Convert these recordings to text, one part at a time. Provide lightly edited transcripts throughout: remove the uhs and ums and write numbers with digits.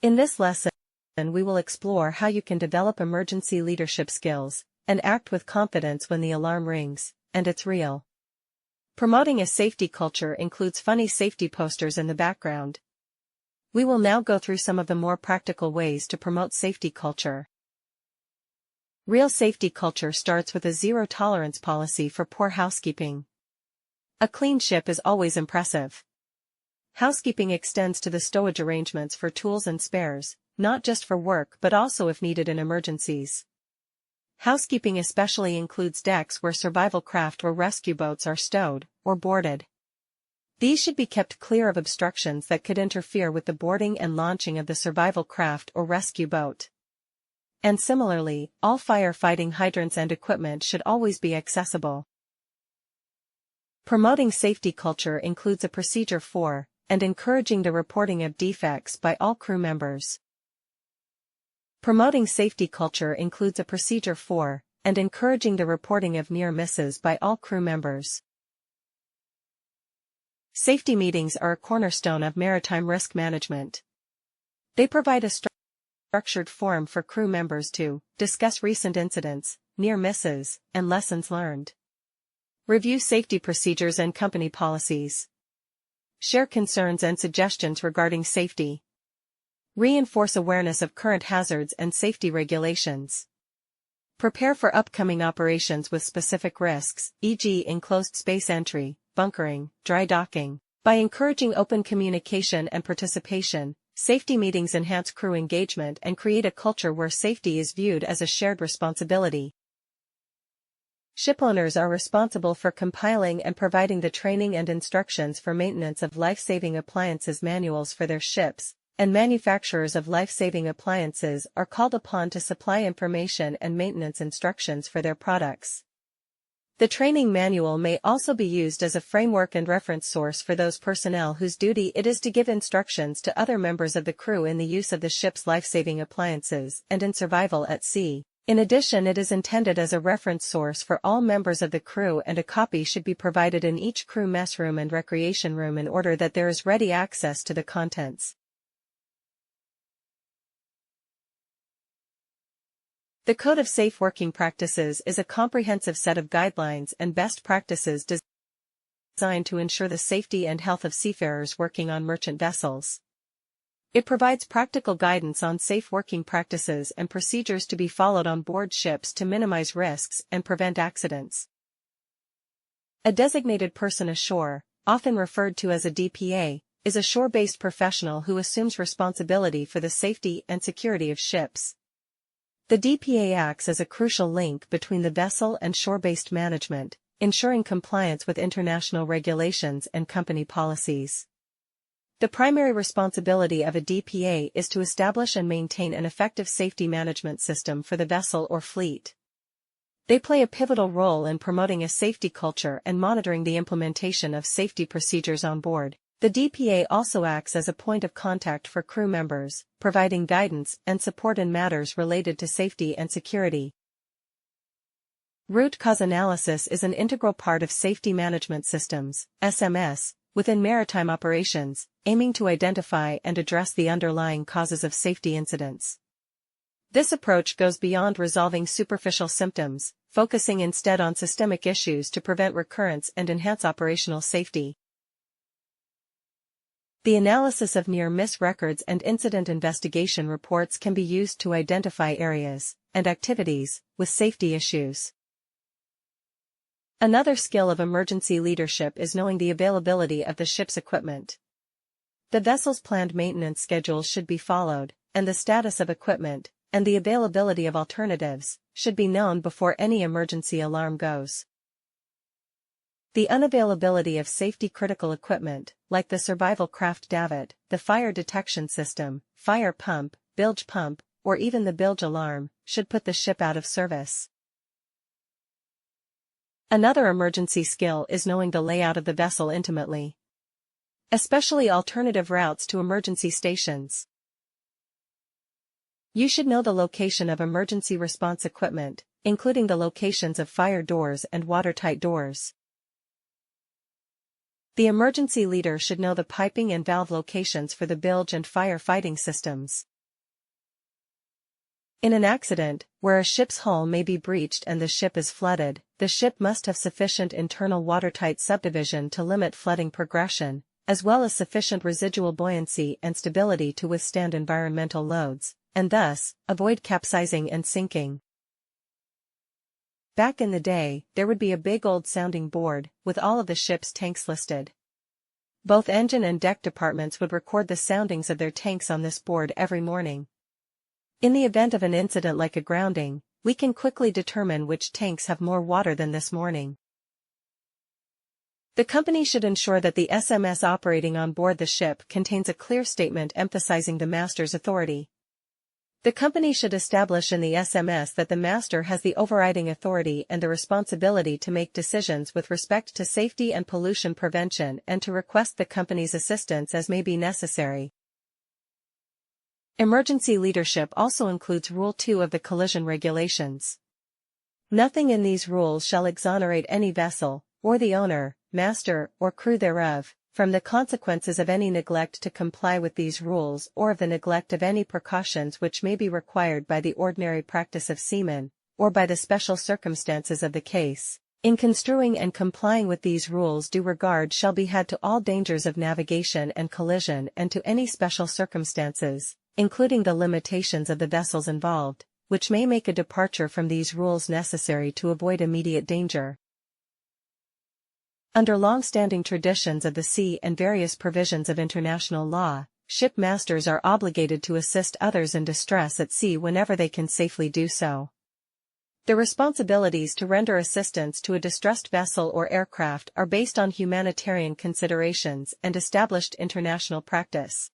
In this lesson, we will explore how you can develop emergency leadership skills and act with confidence when the alarm rings, and it's real. Promoting a safety culture includes funny safety posters in the background. We will now go through some of the more practical ways to promote safety culture. Real safety culture starts with a zero-tolerance policy for poor housekeeping. A clean ship is always impressive. Housekeeping extends to the stowage arrangements for tools and spares, not just for work but also if needed in emergencies. Housekeeping especially includes decks where survival craft or rescue boats are stowed or boarded. These should be kept clear of obstructions that could interfere with the boarding and launching of the survival craft or rescue boat. And similarly, all firefighting hydrants and equipment should always be accessible. Promoting safety culture includes a procedure for and encouraging the reporting of defects by all crew members. Promoting safety culture includes a procedure for and encouraging the reporting of near misses by all crew members. Safety meetings are a cornerstone of maritime risk management. They provide a structured forum for crew members to discuss recent incidents, near misses, and lessons learned. Review safety procedures and company policies. Share concerns and suggestions regarding safety. Reinforce awareness of current hazards and safety regulations. Prepare for upcoming operations with specific risks, e.g. enclosed space entry, bunkering, dry docking. By encouraging open communication and participation, safety meetings enhance crew engagement and create a culture where safety is viewed as a shared responsibility. Shipowners are responsible for compiling and providing the training and instructions for maintenance of life-saving appliances manuals for their ships, and manufacturers of life-saving appliances are called upon to supply information and maintenance instructions for their products. The training manual may also be used as a framework and reference source for those personnel whose duty it is to give instructions to other members of the crew in the use of the ship's life-saving appliances and in survival at sea. In addition, it is intended as a reference source for all members of the crew, and a copy should be provided in each crew mess room and recreation room in order that there is ready access to the contents. The Code of Safe Working Practices is a comprehensive set of guidelines and best practices designed to ensure the safety and health of seafarers working on merchant vessels. It provides practical guidance on safe working practices and procedures to be followed on board ships to minimize risks and prevent accidents. A designated person ashore, often referred to as a DPA, is a shore-based professional who assumes responsibility for the safety and security of ships. The DPA acts as a crucial link between the vessel and shore-based management, ensuring compliance with international regulations and company policies. The primary responsibility of a DPA is to establish and maintain an effective safety management system for the vessel or fleet. They play a pivotal role in promoting a safety culture and monitoring the implementation of safety procedures on board. The DPA also acts as a point of contact for crew members, providing guidance and support in matters related to safety and security. Root cause analysis is an integral part of safety management systems, SMS, within maritime operations, aiming to identify and address the underlying causes of safety incidents. This approach goes beyond resolving superficial symptoms, focusing instead on systemic issues to prevent recurrence and enhance operational safety. The analysis of near-miss records and incident investigation reports can be used to identify areas and activities with safety issues. Another skill of emergency leadership is knowing the availability of the ship's equipment. The vessel's planned maintenance schedules should be followed, and the status of equipment and the availability of alternatives should be known before any emergency alarm goes. The unavailability of safety-critical equipment, like the survival craft davit, the fire detection system, fire pump, bilge pump, or even the bilge alarm, should put the ship out of service. Another emergency skill is knowing the layout of the vessel intimately, especially alternative routes to emergency stations. You should know the location of emergency response equipment, including the locations of fire doors and watertight doors. The emergency leader should know the piping and valve locations for the bilge and fire fighting systems. In an accident, where a ship's hull may be breached and the ship is flooded, the ship must have sufficient internal watertight subdivision to limit flooding progression, as well as sufficient residual buoyancy and stability to withstand environmental loads, and thus, avoid capsizing and sinking. Back in the day, there would be a big old sounding board, with all of the ship's tanks listed. Both engine and deck departments would record the soundings of their tanks on this board every morning. In the event of an incident like a grounding, we can quickly determine which tanks have more water than this morning. The company should ensure that the SMS operating on board the ship contains a clear statement emphasizing the master's authority. The company should establish in the SMS that the master has the overriding authority and the responsibility to make decisions with respect to safety and pollution prevention and to request the company's assistance as may be necessary. Emergency leadership also includes Rule 2 of the Collision Regulations. Nothing in these rules shall exonerate any vessel, or the owner, master, or crew thereof, from the consequences of any neglect to comply with these rules or of the neglect of any precautions which may be required by the ordinary practice of seamen, or by the special circumstances of the case. In construing and complying with these rules, due regard shall be had to all dangers of navigation and collision and to any special circumstances, including the limitations of the vessels involved, which may make a departure from these rules necessary to avoid immediate danger. Under long-standing traditions of the sea and various provisions of international law, ship masters are obligated to assist others in distress at sea whenever they can safely do so. The responsibilities to render assistance to a distressed vessel or aircraft are based on humanitarian considerations and established international practice.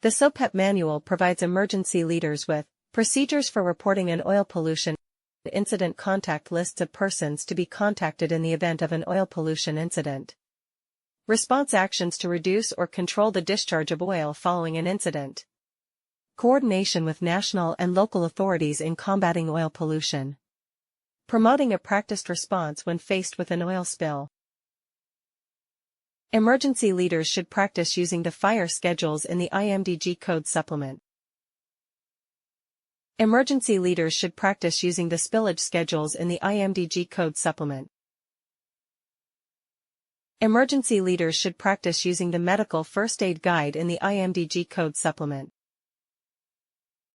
The SOPEP manual provides emergency leaders with procedures for reporting an oil pollution incident, contact lists of persons to be contacted in the event of an oil pollution incident, response actions to reduce or control the discharge of oil following an incident, coordination with national and local authorities in combating oil pollution, promoting a practiced response when faced with an oil spill. Emergency leaders should practice using the fire schedules in the IMDG Code Supplement. Emergency leaders should practice using the spillage schedules in the IMDG Code Supplement. Emergency leaders should practice using the Medical First Aid Guide in the IMDG Code Supplement.